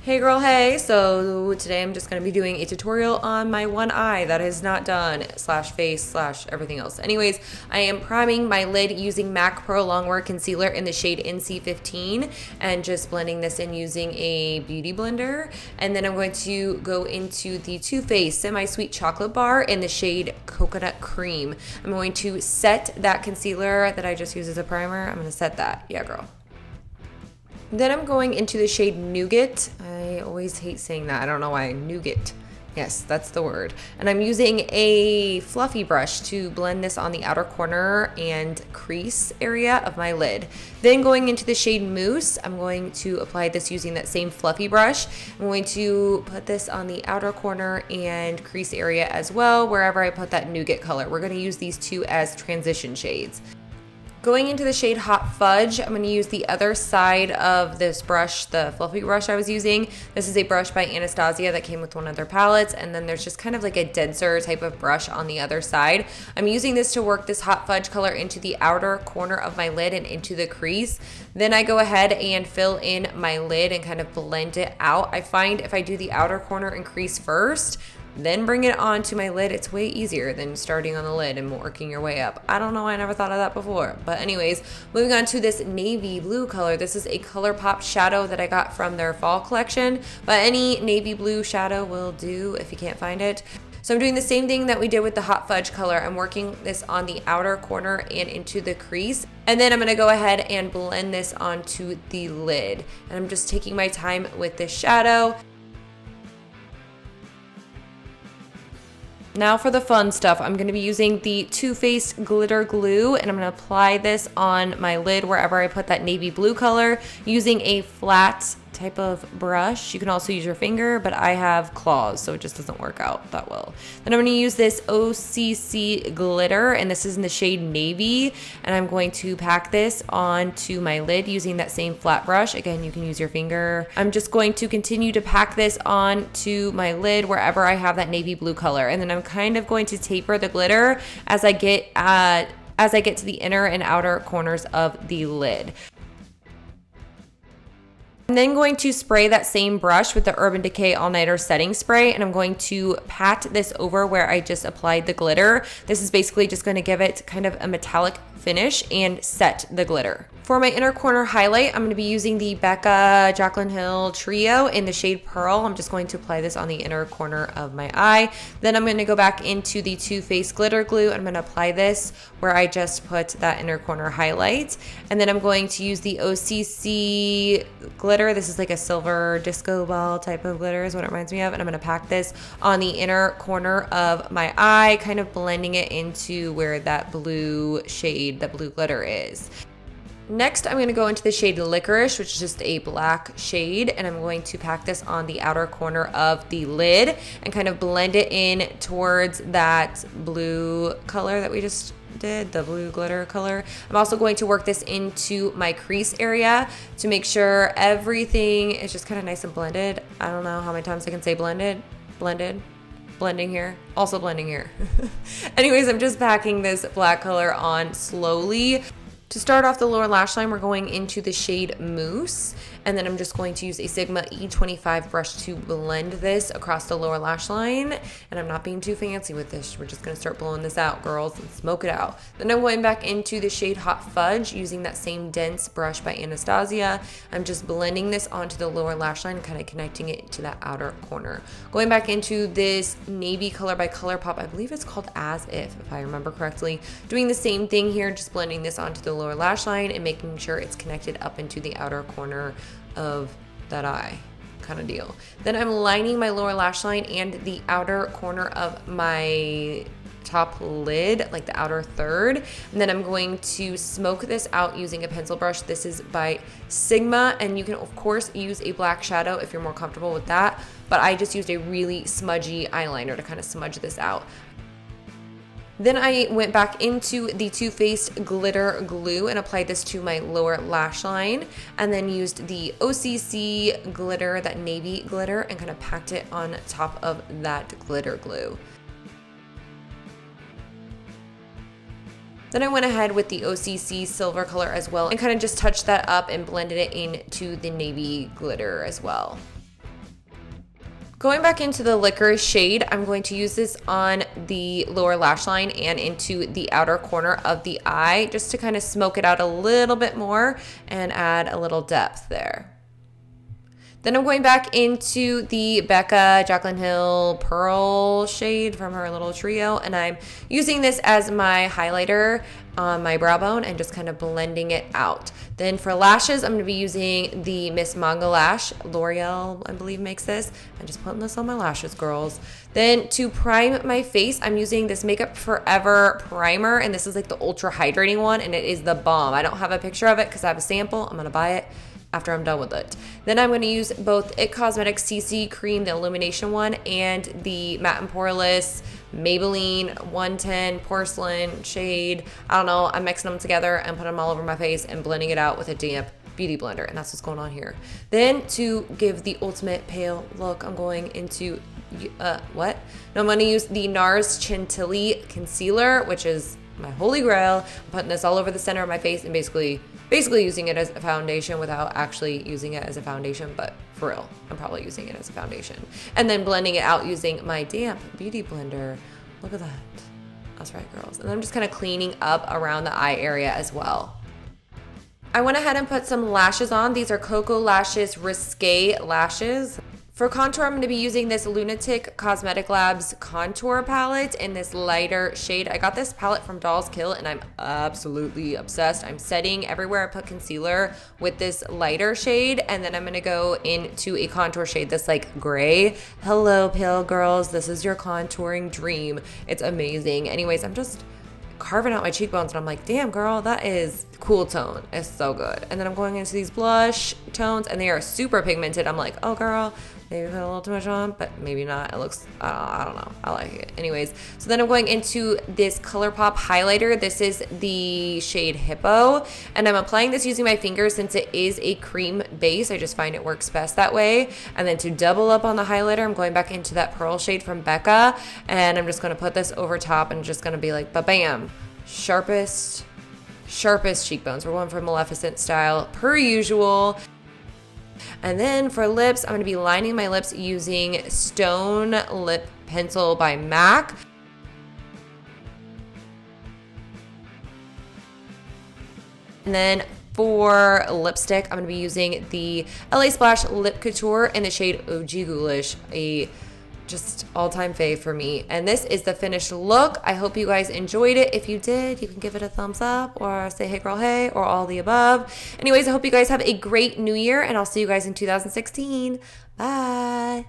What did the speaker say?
Hey girl, hey! So today I'm just going to be doing a tutorial on my one eye that is not done, slash face, slash everything else. Anyways, I am priming my lid using MAC Pro Longwear Concealer in the shade NC15 and just blending this in using a beauty blender. And then I'm going to go into the Too Faced Semi-Sweet Chocolate Bar in the shade Coconut Cream. I'm going to set that concealer that I just used as a primer. I'm going to set that. Yeah, girl. Then I'm going into the shade Nougat. I always hate saying that. I don't know why. Nougat. Yes, that's the word. And I'm using a fluffy brush to blend this on the outer corner and crease area of my lid. Then going into the shade Mousse, I'm going to apply this using that same fluffy brush. I'm going to put this on the outer corner and crease area as well, wherever I put that Nougat color. We're going to use these two as transition shades. Going into the shade Hot Fudge, I'm going to use the other side of this brush, the fluffy brush I was using. This is a brush by Anastasia that came with one of their palettes, and then there's just kind of like a denser type of brush on the other side. I'm using this to work this Hot Fudge color into the outer corner of my lid and into the crease. Then I go ahead and fill in my lid and kind of blend it out. I find if I do the outer corner and crease first, then bring it onto my lid, it's way easier than starting on the lid and working your way up. I don't know, I never thought of that before. But anyways, moving on to this navy blue color. This is a ColourPop shadow that I got from their fall collection, but any navy blue shadow will do if you can't find it. So I'm doing the same thing that we did with the Hot Fudge color. I'm working this on the outer corner and into the crease. And then I'm gonna go ahead and blend this onto the lid. And I'm just taking my time with this shadow. Now for the fun stuff, I'm going to be using the Too Faced Glitter Glue, and I'm going to apply this on my lid wherever I put that navy blue color using a flat type of brush. You can also use your finger, but I have claws, so it just doesn't work out that well. Then I'm going to use this OCC glitter, and this is in the shade Navy, and I'm going to pack this onto my lid using that same flat brush. Again, you can use your finger. I'm just going to continue to pack this onto my lid wherever I have that navy blue color, and then I'm kind of going to taper the glitter as I get to the inner and outer corners of the lid. I'm then going to spray that same brush with the Urban Decay All Nighter Setting Spray, and I'm going to pat this over where I just applied the glitter. This is basically just going to give it kind of a metallic finish and set the glitter. For my inner corner highlight, I'm going to be using the Becca Jaclyn Hill Trio in the shade Pearl. I'm just going to apply this on the inner corner of my eye. Then I'm going to go back into the Too Faced Glitter Glue. I'm going to apply this where I just put that inner corner highlight. And then I'm going to use the OCC glitter. This is like a silver disco ball type of glitter is what it reminds me of. And I'm going to pack this on the inner corner of my eye, kind of blending it into where that blue shade, that blue glitter is. Next, I'm going to go into the shade Licorice, which is just a black shade, and I'm going to pack this on the outer corner of the lid and kind of blend it in towards that blue color that we just did, the blue glitter color. I'm also going to work this into my crease area to make sure everything is just kind of nice and blended. I don't know how many times I can say blended, blending here, also blending here. Anyways, I'm just packing this black color on slowly. To start off the lower lash line, we're going into the shade Mousse, and then I'm just going to use a Sigma E25 brush to blend this across the lower lash line, and I'm not being too fancy with this. We're just going to start blowing this out, girls, and smoke it out. Then I'm going back into the shade Hot Fudge using that same dense brush by Anastasia. I'm just blending this onto the lower lash line, kind of connecting it to that outer corner. Going back into this navy color by ColourPop, I believe it's called As If I remember correctly. Doing the same thing here, just blending this onto the lower lash line and making sure it's connected up into the outer corner of that eye kind of deal. Then I'm lining my lower lash line and the outer corner of my top lid, like the outer third, and then I'm going to smoke this out using a pencil brush. This is by Sigma, and you can of course use a black shadow if you're more comfortable with that, but I just used a really smudgy eyeliner to kind of smudge this out. Then I went back into the Too Faced Glitter Glue and applied this to my lower lash line, and then used the OCC glitter, that navy glitter, and kind of packed it on top of that glitter glue. Then I went ahead with the OCC silver color as well and kind of just touched that up and blended it into the navy glitter as well. Going back into the Licorice shade, I'm going to use this on the lower lash line and into the outer corner of the eye just to kind of smoke it out a little bit more and add a little depth there. Then I'm going back into the Becca Jaclyn Hill Pearl shade from her little trio, and I'm using this as my highlighter on my brow bone and just kind of blending it out. Then for lashes, I'm going to be using the Miss Manga Lash. L'Oreal, I believe, makes this. I'm just putting this on my lashes, girls. Then to prime my face, I'm using this Makeup Forever primer, and this is like the ultra hydrating one, and it is the bomb. I don't have a picture of it because I have a sample. I'm going to buy it after I'm done with it. Then I'm going to use both IT Cosmetics CC Cream, the Illumination one, and the Matte and Poreless Maybelline 110 Porcelain shade. I don't know. I'm mixing them together and putting them all over my face and blending it out with a damp beauty blender, and that's what's going on here. Then to give the ultimate pale look, I'm going into I'm going to use the NARS Chantilly Concealer, which is my holy grail. I'm putting this all over the center of my face and basically using it as a foundation without actually using it as a foundation, but for real, I'm probably using it as a foundation. And then blending it out using my damp beauty blender. Look at that. That's right, girls. And I'm just kind of cleaning up around the eye area as well. I went ahead and put some lashes on. These are Coco Lashes Risque Lashes. For contour, I'm going to be using this Lunatick Cosmetic Labs contour palette in this lighter shade. I got this palette from Dolls Kill, and I'm absolutely obsessed. I'm setting everywhere I put concealer with this lighter shade, and then I'm going to go into a contour shade, this like gray. Hello, pale girls. This is your contouring dream. It's amazing. Anyways, I'm just carving out my cheekbones, and I'm like, damn, girl, that is cool tone. It's so good. And then I'm going into these blush tones, and they are super pigmented. I'm like, oh, girl, maybe put a little too much on, but maybe not. It looks, I don't know. I like it. Anyways, so then I'm going into this ColourPop highlighter. This is the shade Hippo, and I'm applying this using my fingers since it is a cream base. I just find it works best that way. And then to double up on the highlighter, I'm going back into that Pearl shade from Becca, and I'm just going to put this over top and just going to be like, ba-bam, sharpest cheekbones. We're going for Maleficent style per usual. And then for lips, I'm going to be lining my lips using Stone Lip Pencil by MAC. And then for lipstick, I'm going to be using the LA Splash Lip Couture in the shade OG Ghoulish, a just all-time fave for me. And this is the finished look. I hope you guys enjoyed it. If you did, you can give it a thumbs up or say hey girl hey or all the above. Anyways, I hope you guys have a great new year, and I'll see you guys in 2016. Bye.